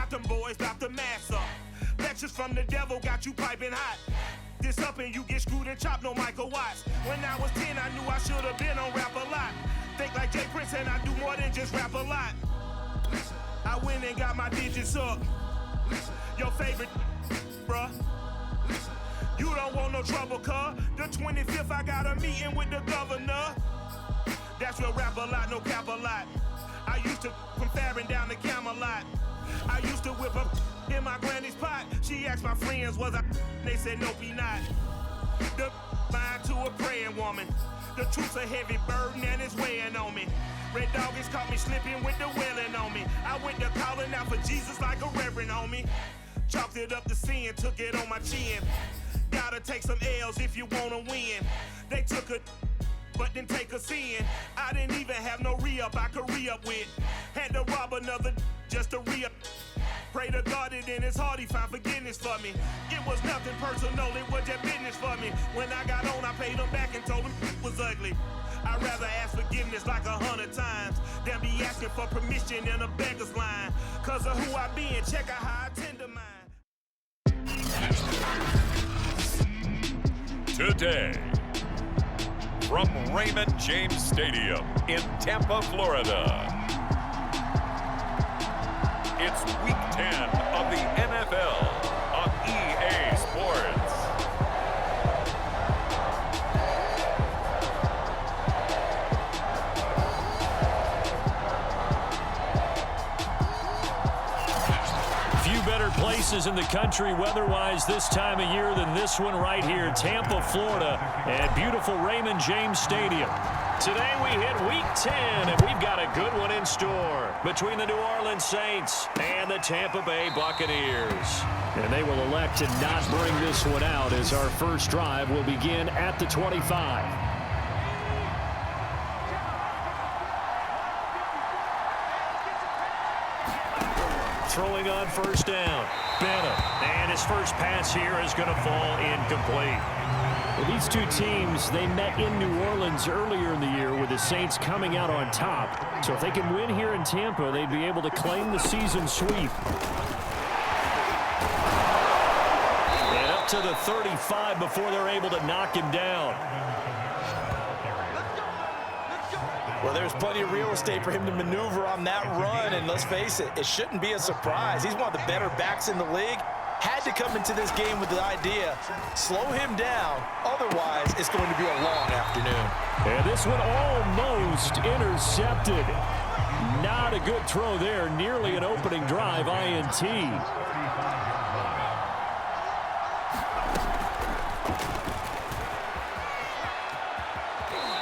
Drop them boys, drop the mask up. Lectures from the devil got you piping hot. This up and you get screwed and chopped, no Michael Watts. When I was 10, I knew I should have been on Rap a Lot. Think like Jay Prince and I do more than just rap a lot. I went and got my digits up. Your favorite, bruh. You don't want no trouble, cuz. The 25th, I got a meeting with the governor. That's real rap a lot, no cap a lot. I used to from Farron down to Camelot. I used to whip up in my granny's pot. She asked my friends, was I? They said, nope, he not. The mind to a praying woman. The truth's a heavy burden and it's weighing on me. Red Doggies caught me slipping with the wailing on me. I went to calling out for Jesus like a reverend homie. Chalked it up to sin, took it on my chin. Gotta take some L's if you wanna win. They took a but didn't take us in. I didn't even have no re-up I could re-up with. Had to rob another just to re-up. Pray to God that in his heart he found forgiveness for me. It was nothing personal, it was just business for me. When I got on, I paid him back and told him it was ugly. I'd rather ask forgiveness like 100 times than be asking for permission in a beggar's line. Cause of who I be and check out how I tend to mine. Today, from Raymond James Stadium in Tampa, Florida, it's Week 10 of the NFL on EA Sports. Few better places in the country weather-wise this time of year than this one right here, Tampa, Florida, at beautiful Raymond James Stadium. Today we hit Week 10, and we've got a good one in store between the New Orleans Saints and the Tampa Bay Buccaneers. And they will elect to not bring this one out as our first drive will begin at the 25. Throwing on first down, Bennett. And his first pass here is going to fall incomplete. Well, these two teams, they met in New Orleans earlier in the year with the Saints coming out on top. So if they can win here in Tampa, they'd be able to claim the season sweep. And up to the 35 before they're able to knock him down. Well, there's plenty of real estate for him to maneuver on that run, and let's face it, it shouldn't be a surprise. He's one of the better backs in the league. Had to come into this game with the idea, slow him down, otherwise it's going to be a long afternoon. And this one almost intercepted. Not a good throw there, nearly an opening drive INT.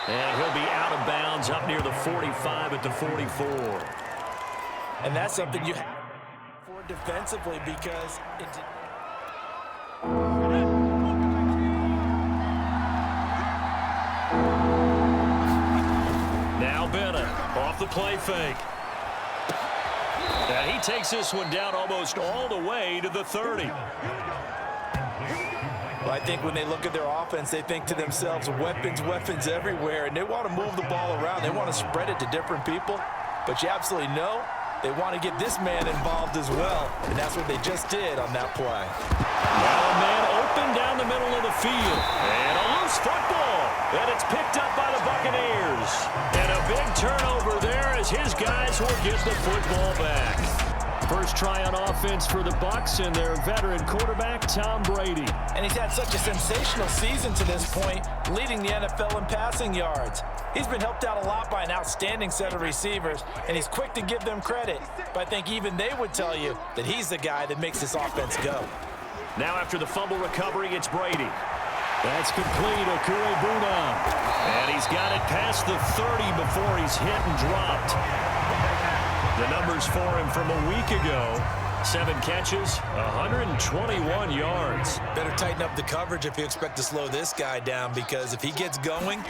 And he'll be out of bounds up near the 45 at the 44. And that's something you have for defensively because it now Bennett off the play fake. And he takes this one down almost all the way to the 30. Well, I think when they look at their offense, they think to themselves, weapons, weapons everywhere, and they want to move the ball around. They want to spread it to different people, but you absolutely know they want to get this man involved as well, and that's what they just did on that play. Now a man open down the middle of the field, and a loose football, and it's picked up by the Buccaneers. And a big turnover there as his guys will get the football back. First try on offense for the Bucs and their veteran quarterback, Tom Brady. And he's had such a sensational season to this point, leading the NFL in passing yards. He's been helped out a lot by an outstanding set of receivers, and he's quick to give them credit. But I think even they would tell you that he's the guy that makes this offense go. Now after the fumble recovery, it's Brady. That's complete, Okwuegbunam. And he's got it past the 30 before he's hit and dropped. The numbers for him from a week ago, 7 catches, 121 yards. Better tighten up the coverage if you expect to slow this guy down, because if he gets going,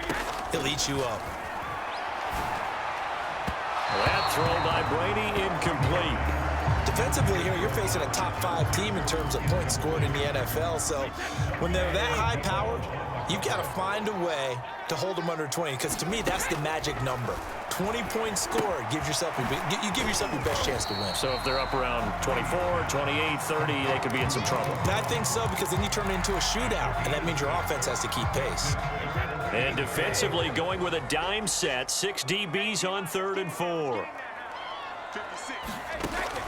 he'll eat you up. That throw by Brady incomplete. Defensively here, you're facing a top 5 team in terms of points scored in the NFL, so when they're that high-powered, You've got to find a way to hold them under 20, because to me, that's the magic number. 20-point score, you give yourself your best chance to win. So if they're up around 24, 28, 30, they could be in some trouble. I think so, because then you turn it into a shootout, and that means your offense has to keep pace. And defensively going with a dime set, 6 DBs on 3rd and 4.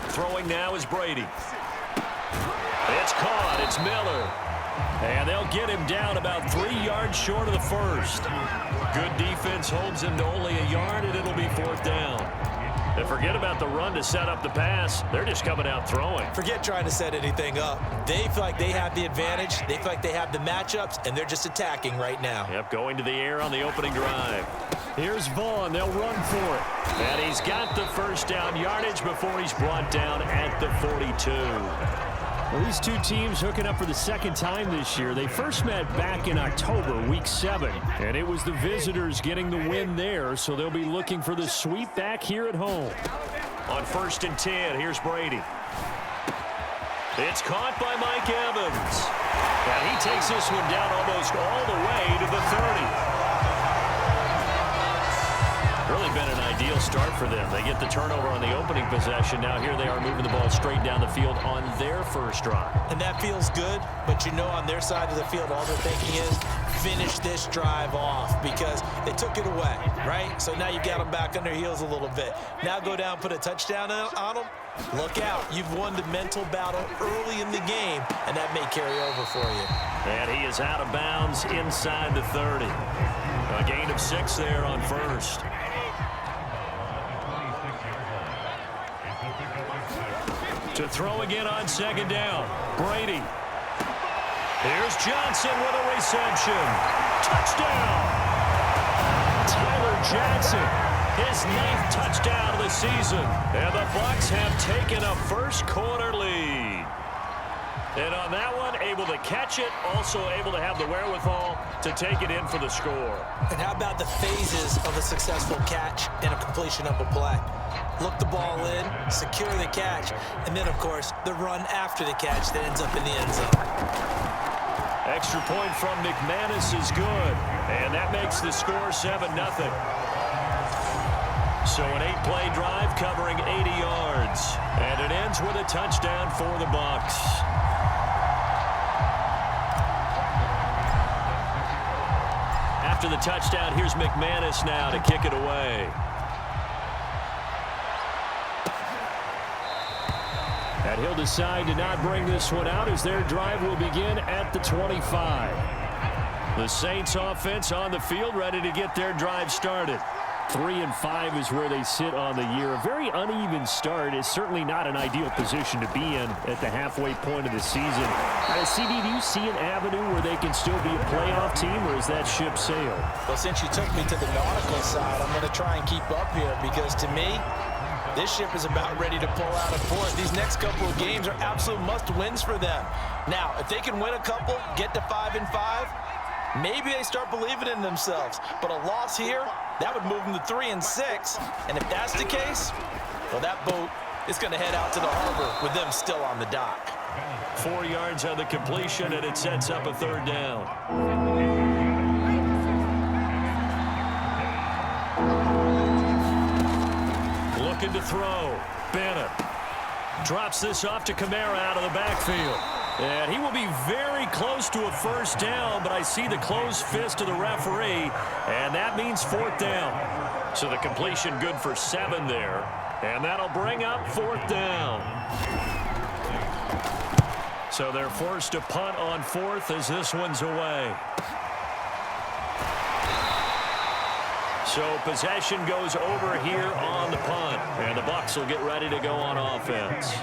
Throwing now is Brady. It's caught. It's Miller. And they'll get him down about 3 yards short of the first. Good defense holds him to only a yard, and it'll be 4th down. And forget about the run to set up the pass. They're just coming out throwing. Forget trying to set anything up. They feel like they have the advantage. They feel like they have the matchups, and they're just attacking right now. Yep, going to the air on the opening drive. Here's Vaughn. They'll run for it. And he's got the first down yardage before he's brought down at the 42. Well, these two teams hooking up for the second time this year. They first met back in October, Week 7, and it was the visitors getting the win there, so they'll be looking for the sweep back here at home. On 1st and 10, here's Brady. It's caught by Mike Evans. And he takes this one down almost all the way to the 30. Really been an ideal start for them. They get the turnover on the opening possession. Now here they are moving the ball straight down the field on their first drive. And that feels good, but you know on their side of the field, all they're thinking is finish this drive off because they took it away, right? So now you got them back on their heels a little bit. Now go down, put a touchdown on them. Look out. You've won the mental battle early in the game, and that may carry over for you. And he is out of bounds inside the 30. A gain of 6 there on first. To throw again on 2nd down. Brady. Here's Johnson with a reception. Touchdown! Tyler Johnson, his 9th touchdown of the season. And the Bucs have taken a first-quarter lead. And on that one, able to catch it, also able to have the wherewithal to take it in for the score. And how about the phases of a successful catch and a completion of a play? Look the ball in, secure the catch, and then, of course, the run after the catch that ends up in the end zone. Extra point from McManus is good, and that makes the score 7-0. So an 8-play drive covering 80 yards, and it ends with a touchdown for the Bucs. After the touchdown, here's McManus now to kick it away. And he'll decide to not bring this one out as their drive will begin at the 25. The Saints offense on the field ready to get their drive started. 3-5 is where they sit on the year. A very uneven start is certainly not an ideal position to be in at the halfway point of the season. CD, do you see an avenue where they can still be a playoff team, or is that ship sailed? Well, since you took me to the nautical side, I'm going to try and keep up here because to me, this ship is about ready to pull out of port. These next couple of games are absolute must-wins for them. Now, if they can win a couple, get to 5-5, maybe they start believing in themselves. But a loss here, that would move them to 3-6. And if that's the case, well, that boat is going to head out to the harbor with them still on the dock. 4 yards on the completion, and it sets up a 3rd down. Looking to throw. Bennett drops this off to Kamara out of the backfield. And he will be very close to a 1st down, but I see the closed fist of the referee, and that means 4th down. So the completion good for 7 there, and that'll bring up 4th down. So they're forced to punt on 4th as this one's away. So possession goes over here on the punt, and the Bucs will get ready to go on offense.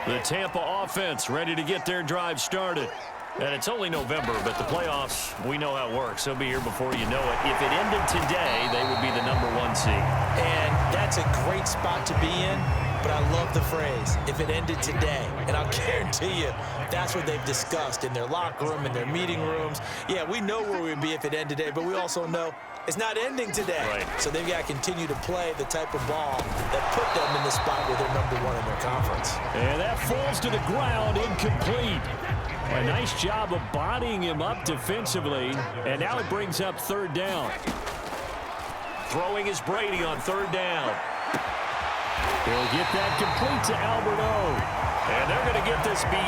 The Tampa offense ready to get their drive started. And it's only November, but the playoffs, we know how it works. They'll be here before you know it. If it ended today, they would be the #1 seed. And that's a great spot to be in, but I love the phrase, if it ended today. And I'll guarantee you, that's what they've discussed in their locker room, in their meeting rooms. Yeah, we know where we'd be if it ended today, but we also know it's not ending today. Right. So they've got to continue to play the type of ball that put them in the spot where they're #1 in their conference. And that falls to the ground, incomplete. A nice job of bodying him up defensively, and now it brings up third down. Throwing is Brady on third down. He'll get that complete to Alberto. And they're going to get this beat.